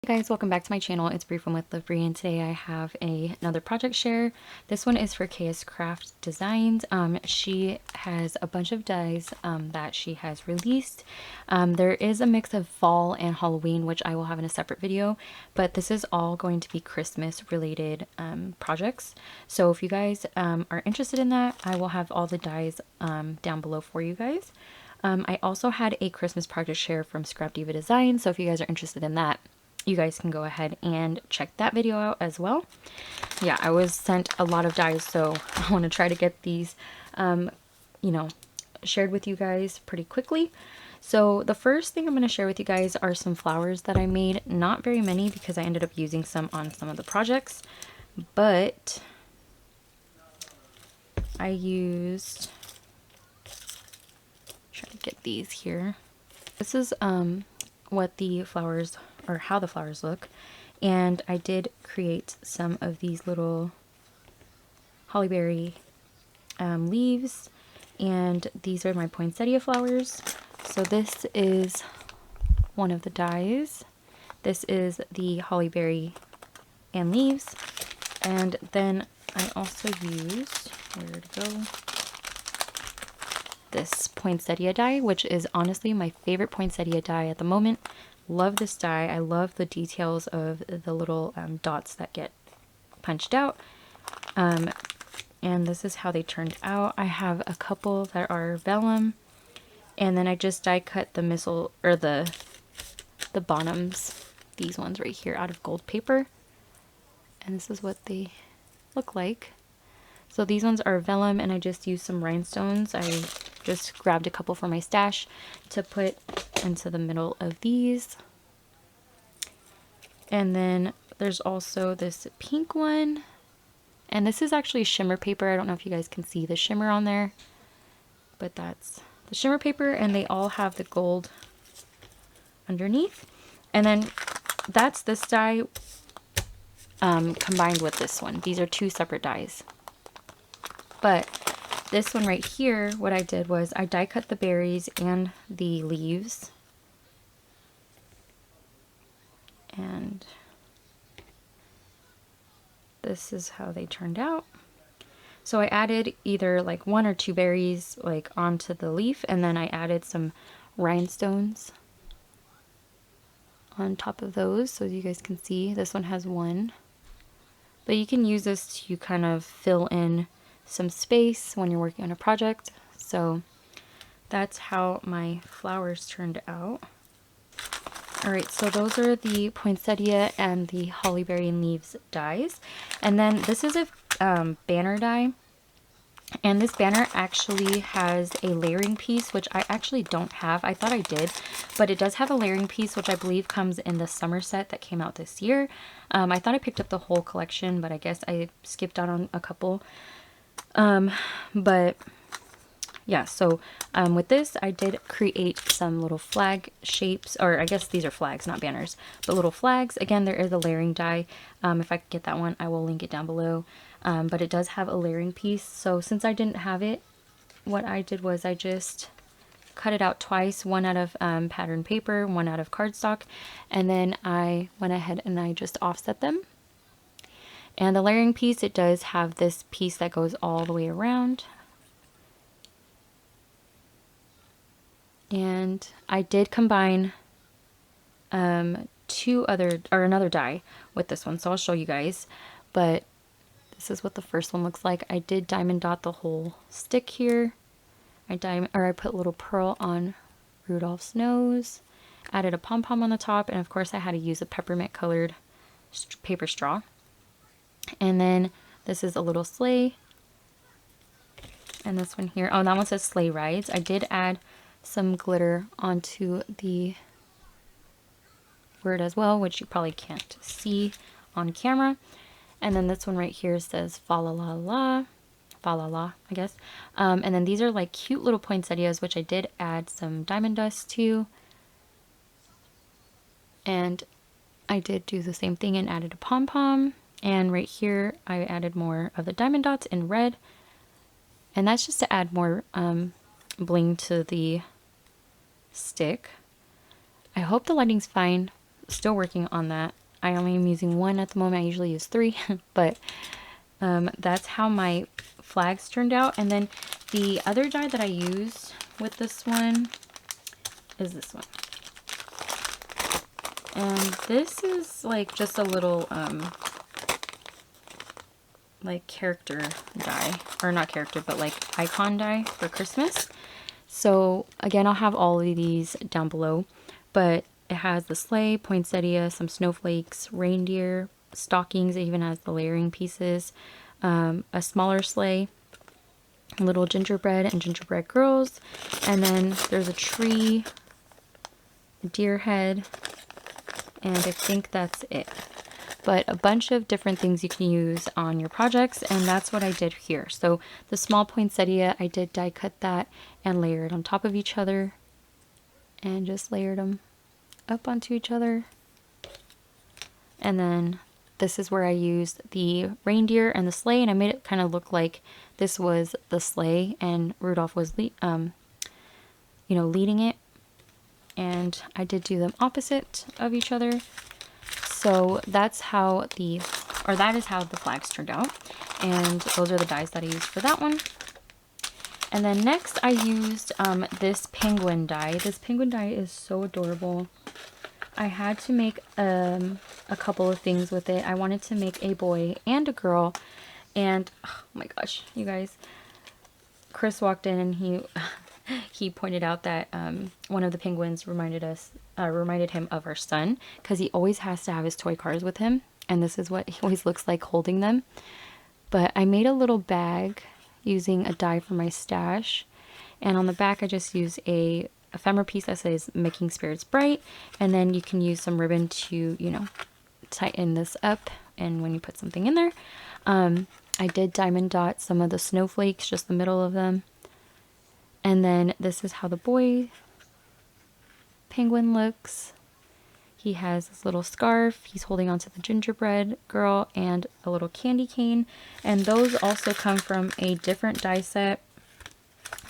Hey guys, welcome back to my channel. It's Bree from With Love Bree, and today I have another project share. This one is for KSCraft Designs. She has a bunch of dies that she has released. There is a mix of fall and Halloween, which I will have in a separate video, but this is all going to be Christmas related projects. So if you guys are interested in that, I will have all the dies down below for you guys. I also had a Christmas project share from Scrap Diva Design, so if you guys are interested in that, you guys can go ahead and check that video out as well. Yeah, I was sent a lot of dies, so I want to try to get these, shared with you guys pretty quickly. So the first thing I'm going to share with you guys are some flowers that I made. Not very many because I ended up using some on some of the projects, but I used, try to get these here. This is what the flowers, or how the flowers look, and I did create some of these little hollyberry leaves, and these are my poinsettia flowers. So this is one of the dies. This is the hollyberry and leaves, and then I also used, where to go, this poinsettia die, which is honestly my favorite poinsettia die at the moment. Love this die. I love the details of the little dots that get punched out. And this is how they turned out. I have a couple that are vellum, and then I just die cut the missile, or the bottoms, these ones right here, out of gold paper. And this is what they look like. So these ones are vellum, and I just used some rhinestones. I just grabbed a couple from my stash to put into the middle of these. And then there's also this pink one, and this is actually shimmer paper. I don't know if you guys can see the shimmer on there, but that's the shimmer paper, and they all have the gold underneath. And then that's this die combined with this one. These are two separate dies. But this one right here, what I did was I die cut the berries and the leaves. And this is how they turned out. So I added either like one or two berries like onto the leaf, and then I added some rhinestones on top of those, so you guys can see this one has one. But you can use this to kind of fill in some space when you're working on a project. So that's how my flowers turned out. Alright, so those are the poinsettia and the hollyberry and leaves dies. And then this is a banner die. And this banner actually has a layering piece, which I actually don't have. I thought I did, but it does have a layering piece, which I believe comes in the summer set that came out this year. I thought I picked up the whole collection, but I guess I skipped out on a couple. But yeah, so with this I did create some little flag shapes, or I guess these are flags, not banners, but little flags. Again, there is a layering die. If I could get that one, I will link it down below. But it does have a layering piece. So since I didn't have it, what I did was I just cut it out twice, one out of pattern paper, one out of cardstock, and then I went ahead and I just offset them. And the layering piece, it does have this piece that goes all the way around. And I did combine another die with this one, so I'll show you guys. But this is what the first one looks like. I did diamond dot the whole stick here. I put a little pearl on Rudolph's nose, added a pom-pom on the top, and of course I had to use a peppermint colored paper straw. And then this is a little sleigh. And this one here, oh, that one says sleigh rides. I did add some glitter onto the word as well, which you probably can't see on camera. And then this one right here says fa la la la, fa la la, I guess. And then these are like cute little poinsettias, which I did add some diamond dust to. And I did do the same thing and added a pom-pom. And right here, I added more of the diamond dots in red. And that's just to add more bling to the stick. I hope the lighting's fine. still working on that. I only am using one at the moment. I usually use 3, but that's how my flags turned out. And then the other die that I used with this one is this one. And this is like just a little like character die, or not character, but like icon die for Christmas. So again, I'll have all of these down below, but it has the sleigh, poinsettia, some snowflakes, reindeer, stockings. It even has the layering pieces, a smaller sleigh, little gingerbread and gingerbread girls, and then there's a tree, a deer head, and I think that's it. But a bunch of different things you can use on your projects, and that's what I did here. So the small poinsettia, I did die cut that and layer it on top of each other, and just layered them up onto each other. And then this is where I used the reindeer and the sleigh, and I made it kind of look like this was the sleigh and Rudolph was leading it. And I did do them opposite of each other. So that's how that is how the flags turned out. And those are the dies that I used for that one. And then next I used this penguin die. This penguin die is so adorable. I had to make a couple of things with it. I wanted to make a boy and a girl. And oh my gosh, you guys, Chris walked in and he pointed out that one of the penguins reminded him of our son, because he always has to have his toy cars with him, and this is what he always looks like holding them. But I made a little bag using a die from my stash, and on the back I just used a ephemera piece that says "Making Spirits Bright," and then you can use some ribbon to, you know, tighten this up, and when you put something in there. I did diamond dot some of the snowflakes, just the middle of them. And then this is how the boy penguin looks. He has this little scarf. He's holding onto the gingerbread girl and a little candy cane. And those also come from a different die set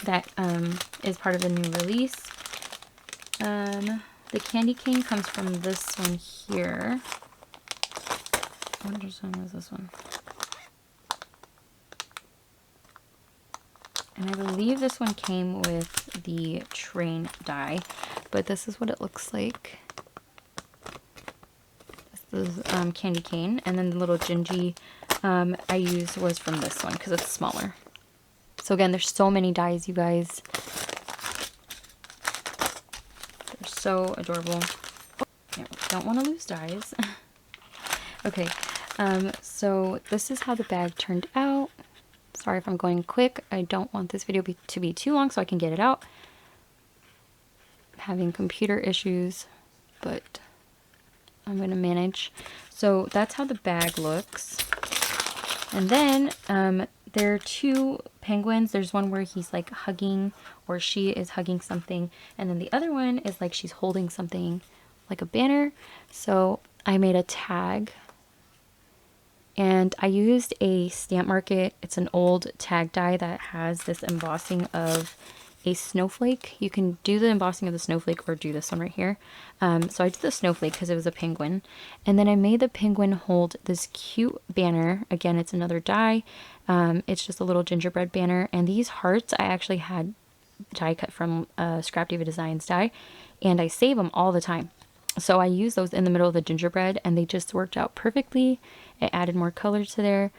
that is part of the new release. The candy cane comes from this one here. What one was this one? And I believe this one came with the train die, but this is what it looks like. This is candy cane, and then the little gingy I used was from this one because it's smaller. So again, there's so many dies, you guys. They're so adorable. Oh, yeah, don't want to lose dies. Okay, so this is how the bag turned out. Sorry if I'm going quick. I don't want this video to be too long so I can get it out. I'm having computer issues, but I'm going to manage. So that's how the bag looks. And then there are two penguins. There's one where he's like hugging, or she is hugging something. And then the other one is like she's holding something like a banner. So I made a tag. And I used a Stamp Market. It's an old tag die that has this embossing of a snowflake. You can do the embossing of the snowflake or do this one right here. So I did the snowflake because it was a penguin. And then I made the penguin hold this cute banner. Again, it's another die. It's just a little gingerbread banner. And these hearts I actually had die cut from Scrap Diva Designs die. And I save them all the time. So I use those in the middle of the gingerbread, and they just worked out perfectly. It added more color to there.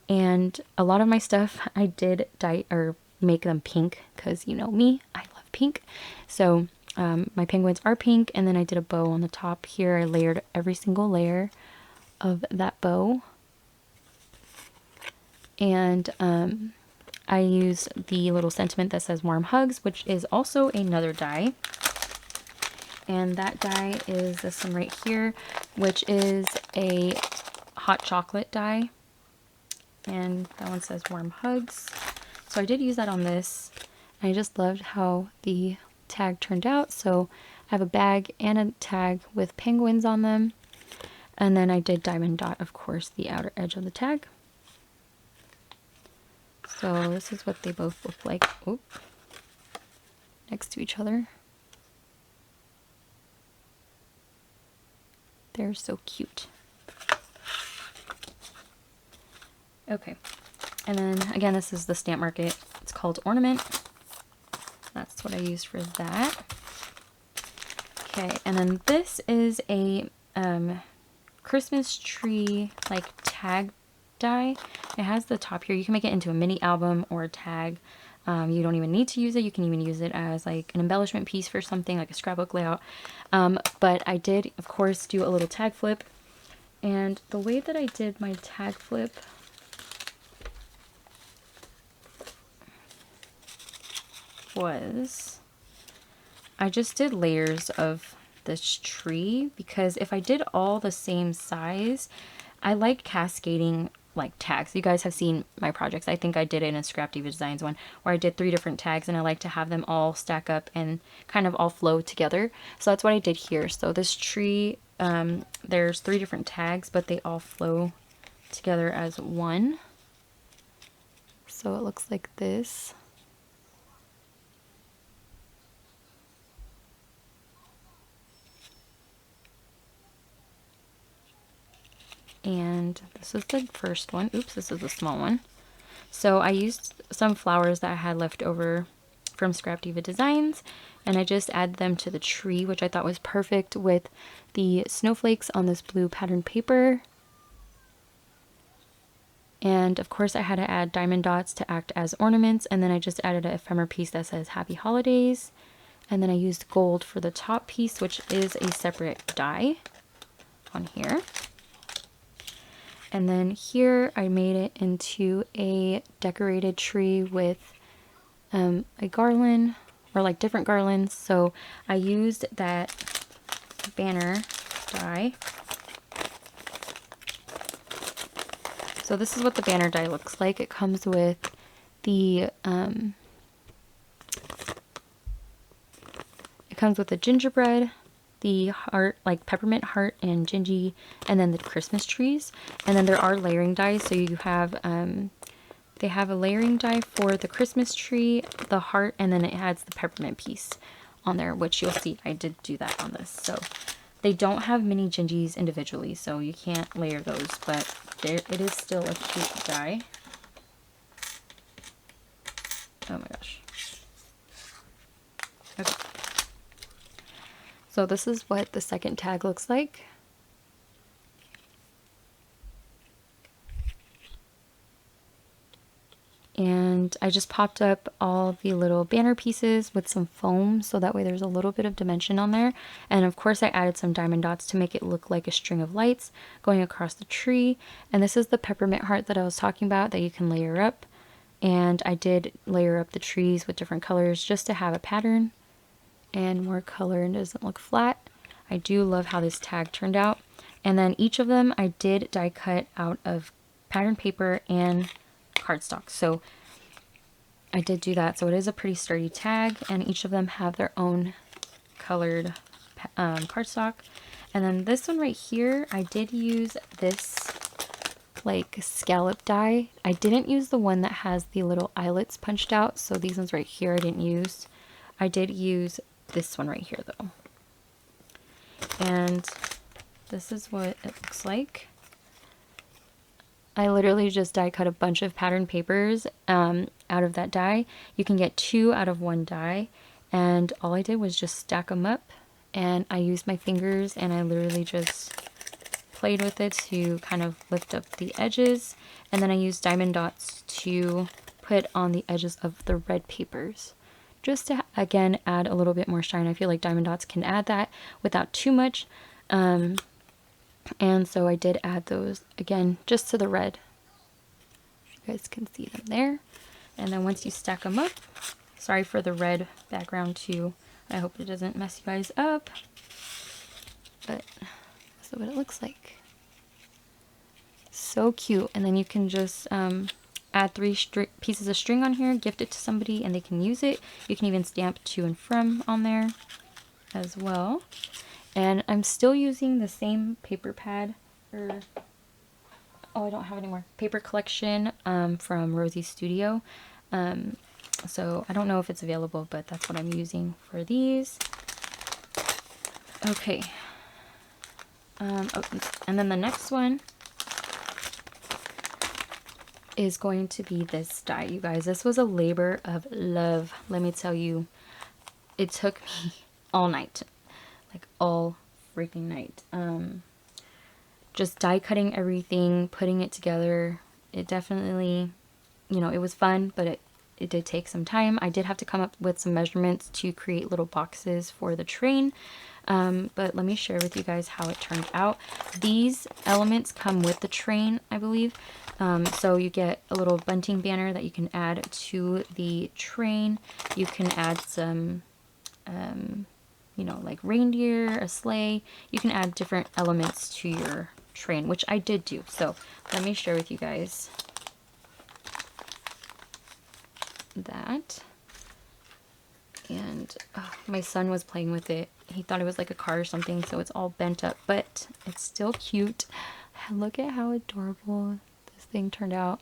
And a lot of my stuff I did dye or make them pink because, you know me, I love pink. So my penguins are pink, and then I did a bow on the top here. I layered every single layer of that bow. And I used the little sentiment that says warm hugs, which is also another die. And that die is this one right here, which is a hot chocolate die. And that one says warm hugs. So I did use that on this. I just loved how the tag turned out. So I have a bag and a tag with penguins on them. And then I did diamond dot, of course, the outer edge of the tag. So this is what they both look like. Oop. Next to each other. They're so cute. Okay, and then again, this is the Stamp Market. It's called Ornament. That's what I used for that. Okay, and then this is a Christmas tree like tag die. It has the top here. You can make it into a mini album or a tag. You don't even need to use it. You can even use it as like an embellishment piece for something like a scrapbook layout. But I did, of course, do a little tag flip. And the way that I did my tag flip was I just did layers of this tree, because if I did all the same size, I like cascading like tags. You guys have seen my projects. I think I did it in a Scrap Diva Designs one where I did 3 different tags, and I like to have them all stack up and kind of all flow together. So that's what I did here. So this tree, there's 3 different tags, but they all flow together as one. So it looks like this. And this is the first one. Oops, this is the small one. So I used some flowers that I had left over from Scrap Diva Designs, and I just added them to the tree, which I thought was perfect with the snowflakes on this blue pattern paper. And of course I had to add diamond dots to act as ornaments, and then I just added an ephemera piece that says Happy Holidays. And then I used gold for the top piece, which is a separate die on here. And then here I made it into a decorated tree with a garland, or like different garlands. So I used that banner die. So this is what the banner die looks like. It comes with the gingerbread, the heart, like peppermint heart and gingy, and then the Christmas trees. And then there are layering dies, so you have they have a layering die for the Christmas tree, the heart, and then it has the peppermint piece on there, which you'll see I did do that on this. So they don't have mini gingies individually, so you can't layer those, but it is still a cute die. Oh my gosh. Okay. So this is what the second tag looks like. And I just popped up all the little banner pieces with some foam, so that way there's a little bit of dimension on there. And of course I added some diamond dots to make it look like a string of lights going across the tree. And this is the peppermint heart that I was talking about that you can layer up. And I did layer up the trees with different colors just to have a pattern and more color and doesn't look flat. I do love how this tag turned out. And then each of them I did die cut out of pattern paper and cardstock. So I did do that. So it is a pretty sturdy tag, and each of them have their own colored cardstock. And then this one right here, I did use this like scallop die. I didn't use the one that has the little eyelets punched out. So these ones right here I didn't use. I did use this one right here though. And this is what it looks like. I literally just die cut a bunch of pattern papers out of that die. You can get 2 out of 1 die, and all I did was just stack them up, and I used my fingers and I literally just played with it to kind of lift up the edges, and then I used diamond dots to put on the edges of the red papers, just to again add a little bit more shine. I feel like diamond dots can add that without too much. And so I did add those again just to the red. You guys can see them there. And then once you stack them up, sorry for the red background too. I hope it doesn't mess you guys up. But that's what it looks like. So cute. And then you can just add 3 pieces of string on here, gift it to somebody, and they can use it. You can even stamp to and from on there as well. And I'm still using the same paper pad, or oh, I don't have any more, paper collection from Rosie's Studio. So I don't know if it's available, but that's what I'm using for these. Okay. Oh, and then the next one is going to be this die, you guys. This was a labor of love. Let me tell you, it took me all night, like all freaking night. Just die cutting everything, putting it together. It definitely, you know, it was fun, but it did take some time. I did have to come up with some measurements to create little boxes for the train. But let me share with you guys how it turned out. These elements come with the train, I believe. So you get a little bunting banner that you can add to the train. You can add some, you know, like reindeer, a sleigh. You can add different elements to your train, which I did do. So let me share with you guys that. And my son was playing with it. He thought it was like a car or something, so it's all bent up, but it's still cute. Look at how adorable this thing turned out.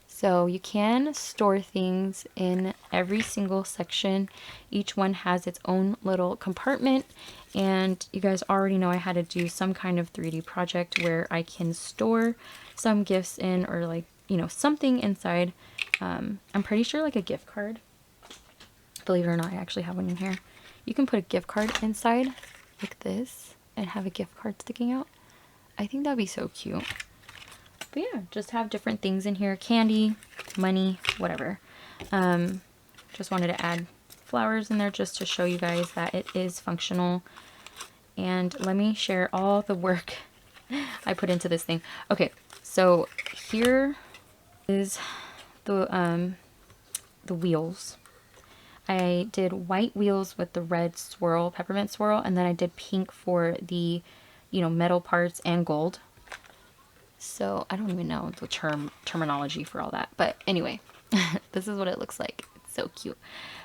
So you can store things in every single section. Each one has its own little compartment, and you guys already know I had to do some kind of 3D project where I can store some gifts in, or like, you know, something inside. I'm pretty sure like a gift card. Believe it or not, I actually have one in here. You can put a gift card inside like this and have a gift card sticking out. I think that'd be so cute. But yeah, just have different things in here. Candy, money, whatever. Just wanted to add flowers in there just to show you guys that it is functional. And let me share all the work I put into this thing. Okay, so here is the wheels. I did white wheels with the red swirl, peppermint swirl, and then I did pink for the, you know, metal parts, and gold. So I don't even know the terminology for all that, but anyway, this is what it looks like. It's so cute.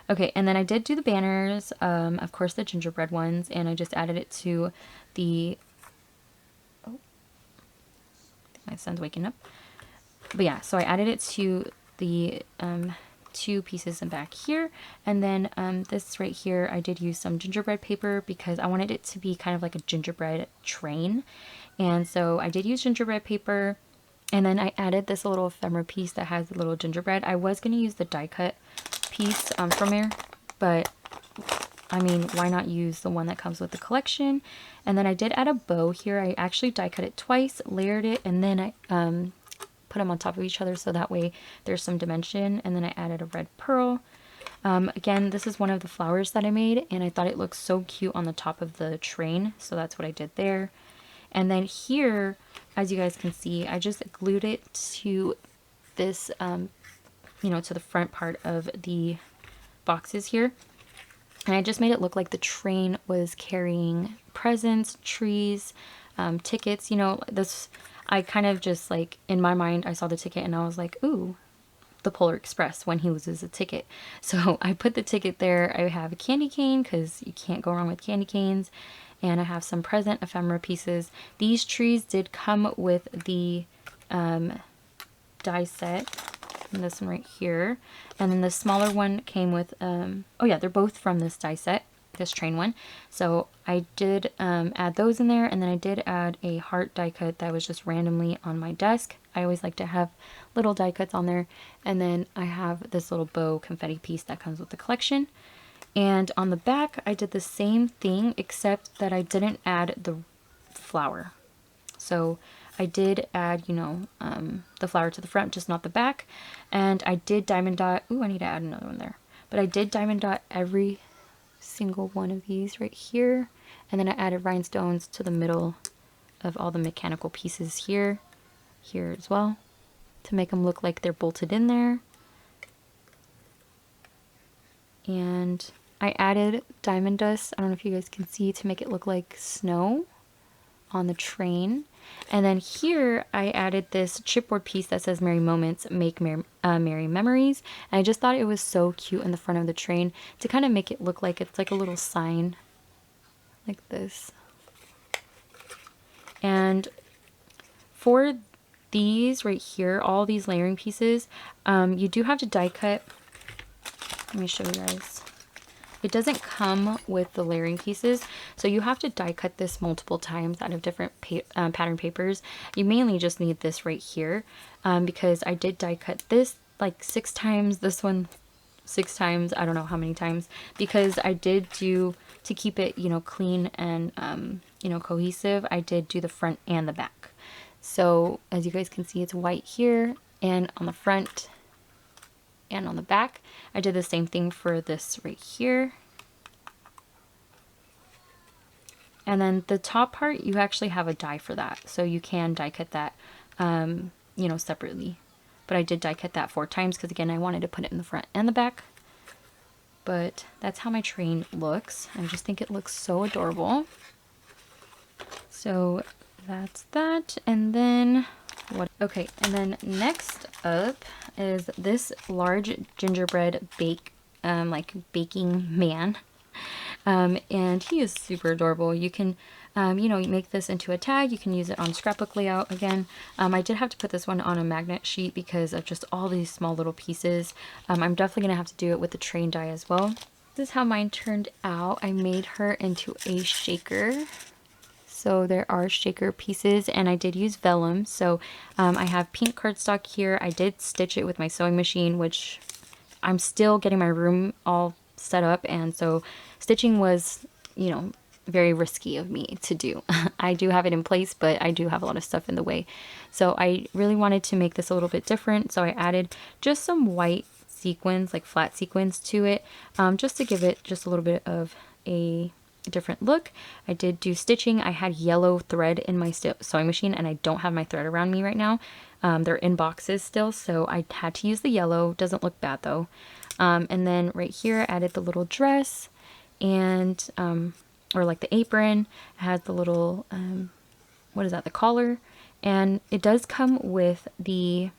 Okay, and then I did do the banners, of course the gingerbread ones, and I just added it to the, oh, my son's waking up. But yeah, so I added it to the two pieces in back here, and then this right here, I did use some gingerbread paper because I wanted it to be kind of like a gingerbread train. And so I did use gingerbread paper, and then I added this little ephemera piece that has the little gingerbread. I was going to use the die cut piece from here, but I mean, why not use the one that comes with the collection? And then I did add a bow here. I actually die cut it twice, layered it, and then I put them on top of each other so that way there's some dimension. And then I added a red pearl. Again, this is one of the flowers that I made, and I thought it looked so cute on the top of the train, so that's what I did there. And then here, as you guys can see, I just glued it to this, you know, to the front part of the boxes here. And I just made it look like the train was carrying presents, trees, tickets. You know, this, I kind of just like, in my mind, I saw the ticket and I was like, ooh, the Polar Express when he loses a ticket. So I put the ticket there. I have a candy cane because you can't go wrong with candy canes. And I have some present ephemera pieces. These trees did come with the die set. And this one right here. And then the smaller one came with, oh yeah, they're both from this die set, this train one. So I did add those in there, and then I did add a heart die cut that was just randomly on my desk. I always like to have little die cuts on there. And then I have this little bow confetti piece that comes with the collection. And on the back, I did the same thing, except that I didn't add the flower. So I did add, you know, the flower to the front, just not the back. And I did diamond dot, ooh, I need to add another one there. But I did diamond dot every single one of these right here. And then I added rhinestones to the middle of all the mechanical pieces here as well, to make them look like they're bolted in there. And I added diamond dust, I don't know if you guys can see, to make it look like snow on the train. And then here I added this chipboard piece that says Merry Moments, Make Merry Memories. And I just thought it was so cute in the front of the train to kind of make it look like it's like a little sign like this. And for these right here, all these layering pieces, you do have to die cut. Let me show you guys. It doesn't come with the layering pieces, so you have to die cut this multiple times out of different pattern papers. You mainly just need this right here, because I did die cut this like 6 times, this one 6 times, I don't know how many times, because I did do, to keep it, you know, clean and, you know, cohesive, I did do the front and the back. So as you guys can see, it's white here and on the front and on the back. I did the same thing for this right here. And then the top part, you actually have a die for that. So you can die cut that, you know, separately. But I did die cut that 4 times because, again, I wanted to put it in the front and the back. But that's how my train looks. I just think it looks so adorable. So that's that. And then what? Okay, and then next up is this large gingerbread baking man. And he is super adorable. You can, you know, make this into a tag. You can use it on scrapbook layout again. I did have to put this one on a magnet sheet because of just all these small little pieces. I'm definitely going to have to do it with the train die as well. This is how mine turned out. I made her into a shaker. So there are shaker pieces, and I did use vellum. So I have pink cardstock here. I did stitch it with my sewing machine, which I'm still getting my room all set up, and so stitching was, you know, very risky of me to do. I do have it in place, but I do have a lot of stuff in the way. So I really wanted to make this a little bit different, so I added just some white sequins, like flat sequins to it, just to give it just a little bit of a different look. I did do stitching. I had yellow thread in my sewing machine, and I don't have my thread around me right now. They're in boxes still, so I had to use the yellow. Doesn't look bad though. And then right here I added the little dress, and or like the apron. It has the little what is that, the collar, and it does come with the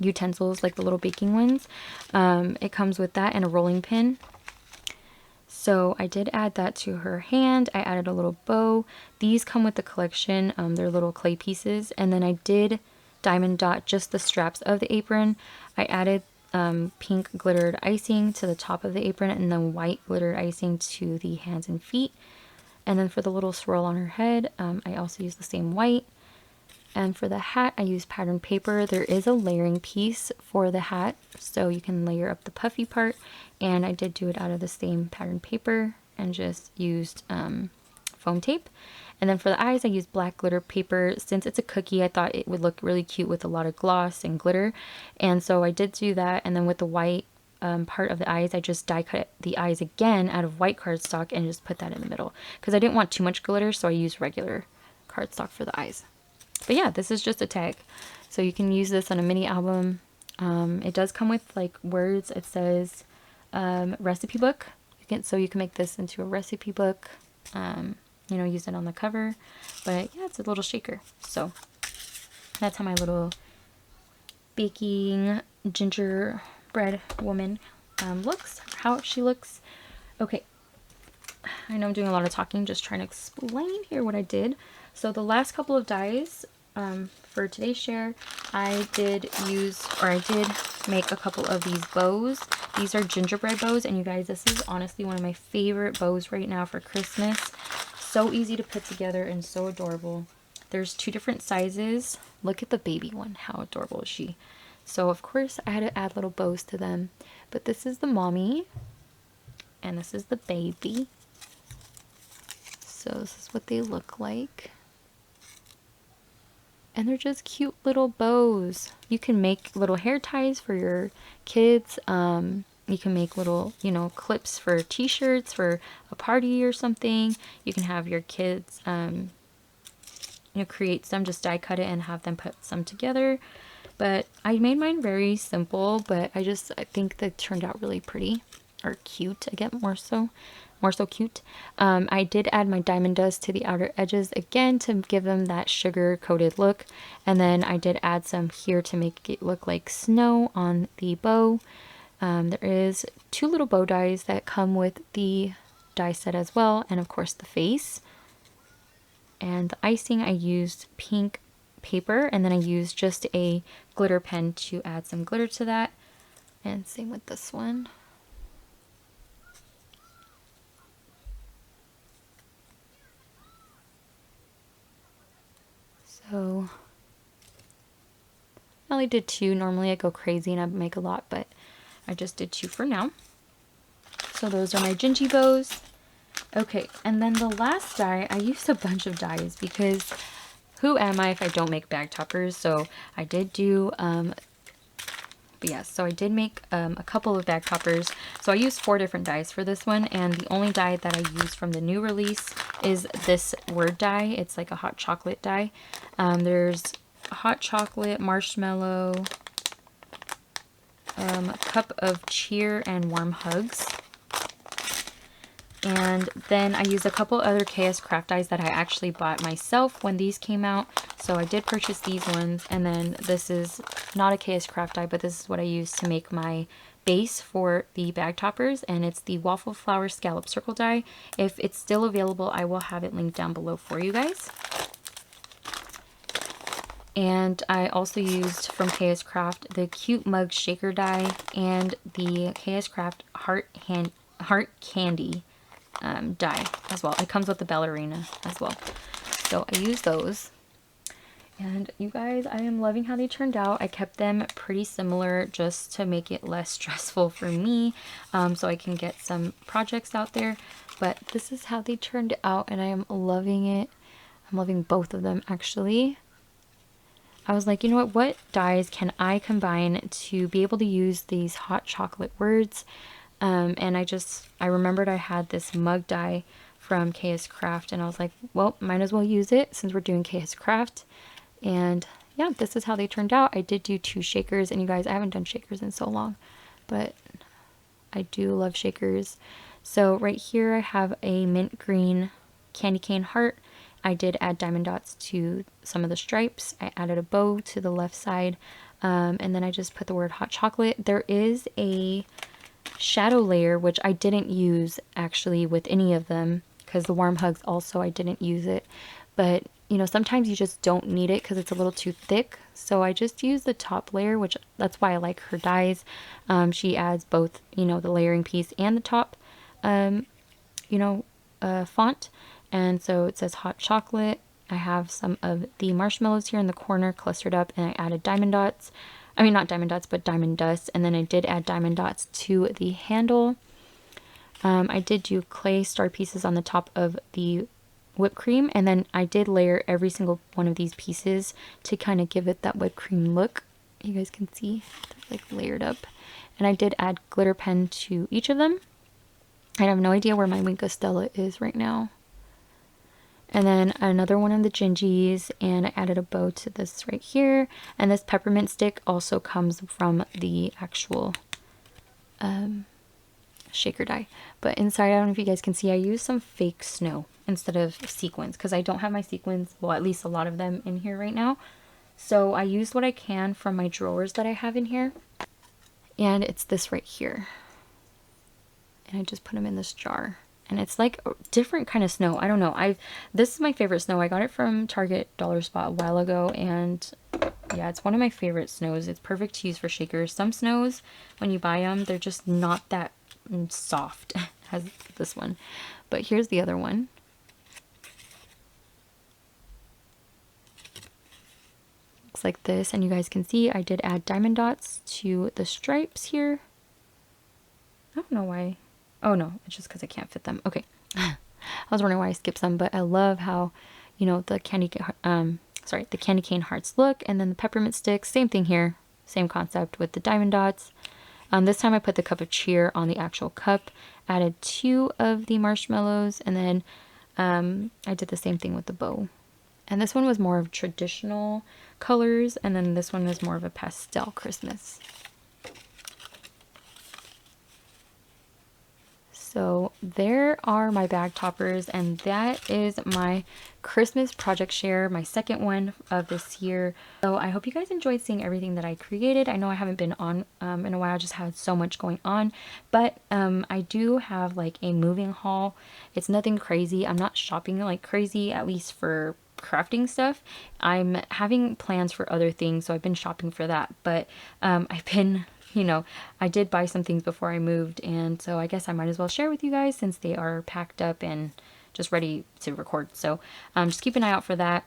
utensils, like the little baking ones. It comes with that and a rolling pin. So I did add that to her hand. I added a little bow. These come with the collection. They're little clay pieces. And then I did diamond dot just the straps of the apron. I added pink glittered icing to the top of the apron, and then white glittered icing to the hands and feet. And then for the little swirl on her head, I also used the same white. And for the hat, I used patterned paper. There is a layering piece for the hat, so you can layer up the puffy part. And I did do it out of the same patterned paper and just used foam tape. And then for the eyes, I used black glitter paper. Since it's a cookie, I thought it would look really cute with a lot of gloss and glitter. And so I did do that. And then with the white part of the eyes, I just die cut the eyes again out of white cardstock and just put that in the middle. Because I didn't want too much glitter, so I used regular cardstock for the eyes. But yeah, this is just a tag. So you can use this on a mini album. It does come with like words. It says recipe book. So you can make this into a recipe book. You know, use it on the cover. But yeah, it's a little shaker. So that's how my little baking gingerbread woman looks. How she looks. Okay. I know I'm doing a lot of talking, just trying to explain here what I did. So the last couple of dies for today's share, I did make a couple of these bows. These are gingerbread bows, and you guys, this is honestly one of my favorite bows right now for Christmas. So easy to put together and so adorable. There's 2 different sizes. Look at the baby one. How adorable is she? So of course I had to add little bows to them. But this is the mommy, and this is the baby. So this is what they look like. And they're just cute little bows. You can make little hair ties for your kids. You can make little, you know, clips for t-shirts for a party or something. You can have your kids, you know, create some, just die cut it and have them put some together. But I made mine very simple, but I think that turned out really pretty, or cute, I get more so cute. I did add my diamond dust to the outer edges again to give them that sugar coated look. And then I did add some here to make it look like snow on the bow. There is 2 little bow dies that come with the die set as well. And of course the face. And the icing, I used pink paper, and then I used just a glitter pen to add some glitter to that. And same with this one. So I only did 2. Normally I go crazy and I make a lot, but I just did 2 for now. So those are my Gingy bows. Okay, and then the last die, I used a bunch of dies because who am I if I don't make bag toppers? So I did do, but yes, so I did make a couple of bag toppers. So I used 4 different dies for this one, and the only die that I used from the new release is this word die. It's like a hot chocolate die. There's hot chocolate, marshmallow, a cup of cheer, and warm hugs. And then I used a couple other KSCraft dies that I actually bought myself when these came out. So I did purchase these ones. And then this is not a KSCraft die, but this is what I used to make my base for the bag toppers. And it's the waffle flower scallop circle die. If it's still available, I will have it linked down below for you guys. And I also used from KSCraft the cute mug shaker die and the KSCraft heart candy die as well. It comes with the ballerina as well. So I use those. And you guys, I am loving how they turned out. I kept them pretty similar just to make it less stressful for me, so I can get some projects out there. But this is how they turned out, and I am loving it. I'm loving both of them, actually. I was like, you know what dies can I combine to be able to use these hot chocolate words? And I remembered I had this mug die from KSCraft, and I was like, well, might as well use it since we're doing KSCraft. And yeah, this is how they turned out. I did do 2 shakers, and you guys, I haven't done shakers in so long, but I do love shakers. So right here I have a mint green candy cane heart. I did add diamond dots to some of the stripes. I added a bow to the left side, and then I just put the word hot chocolate. There is a shadow layer, which I didn't use actually with any of them, because the warm hugs also I didn't use it. But you know, sometimes you just don't need it because it's a little too thick. So I just use the top layer, which that's why I like her dies. She adds both, you know, the layering piece and the top, font. And so it says hot chocolate. I have some of the marshmallows here in the corner clustered up, and I added diamond dots. I mean, not diamond dots, but diamond dust. And then I did add diamond dots to the handle. I did do clay star pieces on the top of the whipped cream, and then I did layer every single one of these pieces to kind of give it that whipped cream look. You guys can see they're like layered up. And I did add glitter pen to each of them. I have no idea where my Winka Stella is right now. And then another one of the Gingies, and I added a bow to this right here. And this peppermint stick also comes from the actual shaker die. But inside, I don't know if you guys can see, I used some fake snow instead of sequins because I don't have my sequins, well, at least a lot of them in here right now. So I used what I can from my drawers that I have in here. And it's this right here. And I just put them in this jar. And it's like a different kind of snow. I don't know. This is my favorite snow. I got it from Target Dollar Spot a while ago, and yeah, it's one of my favorite snows. It's perfect to use for shakers. Some snows, when you buy them, they're just not that soft as this one. But here's the other one. Looks like this, and you guys can see I did add diamond dots to the stripes here. I don't know why. Oh no, it's just because I can't fit them. Okay. I was wondering why I skipped some, but I love how, you know, the candy cane hearts look, and then the peppermint sticks, same thing here, same concept with the diamond dots. This time I put the cup of cheer on the actual cup, added 2 of the marshmallows, and then I did the same thing with the bow. And this one was more of traditional colors, and then this one was more of a pastel Christmas. So there are my bag toppers, and that is my Christmas project share, my second one of this year. So I hope you guys enjoyed seeing everything that I created. I know I haven't been on in a while, I just had so much going on, but I do have like a moving haul. It's nothing crazy. I'm not shopping like crazy, at least for crafting stuff. I'm having plans for other things, so I've been shopping for that, but I've been, you know, I did buy some things before I moved, and so I guess I might as well share with you guys since they are packed up and just ready to record. So just keep an eye out for that.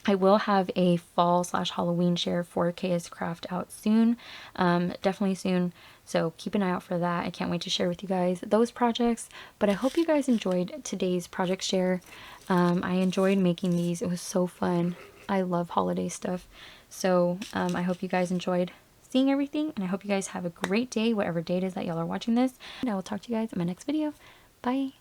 I will have a fall slash Halloween share for KSCraft out soon, definitely soon. So keep an eye out for that. I can't wait to share with you guys those projects. But I hope you guys enjoyed today's project share. I enjoyed making these. It was so fun. I love holiday stuff. So I hope you guys enjoyed seeing everything. And I hope you guys have a great day, whatever day it is that y'all are watching this. And I will talk to you guys in my next video. Bye.